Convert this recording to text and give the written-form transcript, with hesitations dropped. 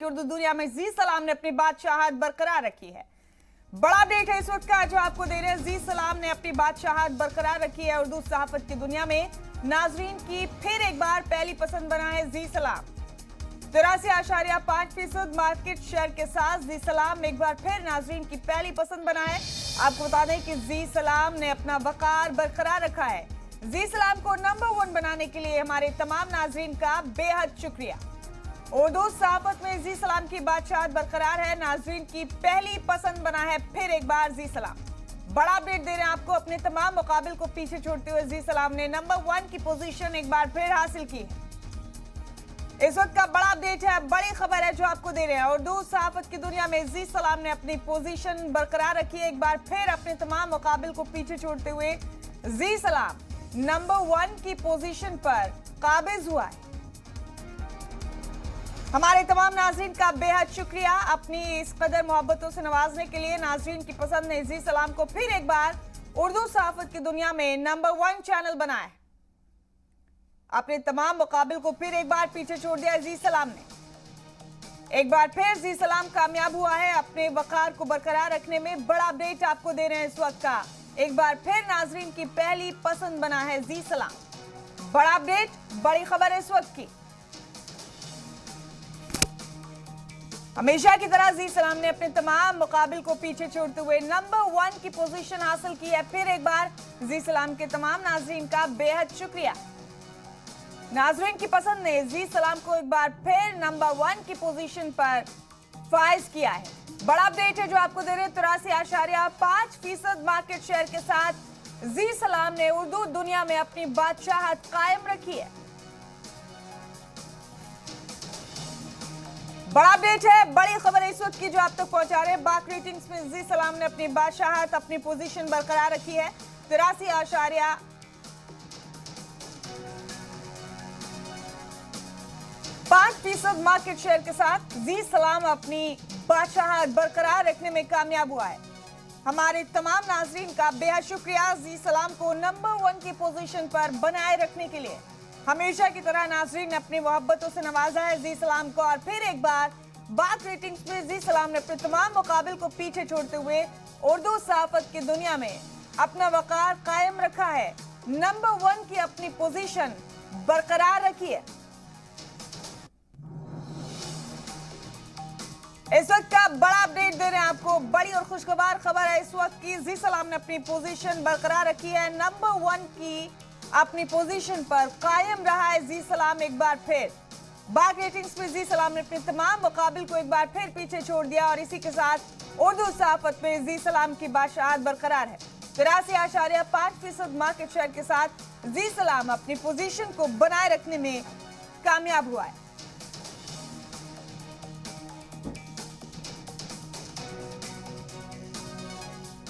उर्दू दुनिया में जी सलाम ने अपनी बादशाहत बरकरार रखी है। बड़ा अपडेट है इस वक्त का जो आपको दे रहे हैं। जी सलाम ने अपनी बादशाहत बरकरार रखी है। उर्दू सहाफत की दुनिया में नाजरीन की फिर एक बार पहली पसंद बना है जी सलाम। 83.5% मार्केट शेयर के साथ जी सलाम एक बार फिर नाजरीन की पहली पसंद बना है। आपको बता दें कि जी सलाम ने अपना वकार बरकरार रखा है। जी सलाम को नंबर 1 बनाने के लिए हमारे तमाम नाजरीन का बेहद शुक्रिया। उर्दू सहाफत में जी सलाम की बादशाहत बरकरार है। नाजरीन की पहली पसंद बना है फिर एक बार जी सलाम। बड़ा अपडेट दे रहे हैं आपको। अपने तमाम मुकाबिल को पीछे छोड़ते हुए जी सलाम ने नंबर 1 की पोजीशन एक बार फिर हासिल की है। इस वक्त का बड़ा अपडेट है, बड़ी खबर है जो आपको दे रहे हैं। उर्दू सहाफत की दुनिया में जी सलाम ने अपनी पोजीशन बरकरार रखी है। एक बार फिर अपने तमाम मुकाबिल को पीछे छोड़ते हुए जी सलाम नंबर 1 की पोजीशन पर काबिज हुआ है। हमारे तमाम नाजरीन का बेहद शुक्रिया अपनी इस कदर मोहब्बतों से नवाजने के लिए। नाजरीन की पसंद ने जी सलाम को फिर एक बार उर्दू सहाफत की दुनिया में नंबर 1 चैनल बनाया है। अपने तमाम मुकाबिल को फिर एक बार पीछे छोड़ दिया जी सलाम ने। एक बार फिर जी सलाम कामयाब हुआ है अपने वकार को बरकरार रखने में। बड़ा अपडेट आपको दे रहे हैं इस वक्त का। एक बार फिर नाजरीन की पहली पसंद बना है जी सलाम। बड़ा अपडेट, बड़ी खबर है इस वक्त की। हमेशा की तरह जी सलाम ने अपने तमाम मुकाबिल को पीछे छोड़ते हुए नंबर 1 की पोजीशन हासिल की है। फिर एक बार जी सलाम के तमाम नाजरीन का बेहद शुक्रिया। नाजरीन की पसंद ने जी सलाम को एक बार फिर नंबर 1 की पोजीशन पर फाइज किया है। बड़ा अपडेट है जो आपको दे रहे हैं। 83.5% मार्केट शेयर के साथ जी सलाम ने उर्दू दुनिया में अपनी बादशाहत कायम रखी है। बड़ा अपडेट है, बड़ी खबर है इस वक्त की जो आप तक पहुंचा रहे हैं। बाक रेटिंग्स में जी सलाम ने अपनी बादशाहत, अपनी पोजीशन बरकरार रखी है। 83.5% मार्केट शेयर के साथ जी सलाम अपनी बादशाहत बरकरार रखने में कामयाब हुआ है। हमारे तमाम नाजरीन का बेहद शुक्रिया जी सलाम को नंबर 1 की पोजीशन पर बनाए रखने के लिए। हमेशा की तरह नाजरीन ने अपनी मोहब्बतों से नवाजा है जी सलाम को। और फिर एक बार बात रेटिंग्स में जी सलाम ने अपने तमाम मुकाबिल को पीछे छोड़ते हुए उर्दू सहाफत की दुनिया में अपना वकार कायम रखा है। नंबर 1 की अपनी पोजीशन बरकरार रखी है। इस वक्त का बड़ा अपडेट दे रहे हैं आपको। बड़ी और खुशखबर खबर है इस वक्त की। जी सलाम ने अपनी पोजीशन बरकरार रखी है। नंबर 1 की अपनी पोजीशन पर कायम रहा है जी सलाम एक बार फिर। बाक रेटिंग्स में जी सलाम ने अपने तमाम मुकाबिल को एक बार फिर पीछे छोड़ दिया और इसी के साथ उर्दू सहाफत में जी सलाम की बादशाहत बरकरार है। 83.5% मार्केट शेयर के साथ जी सलाम अपनी पोजीशन को बनाए रखने में कामयाब हुआ है।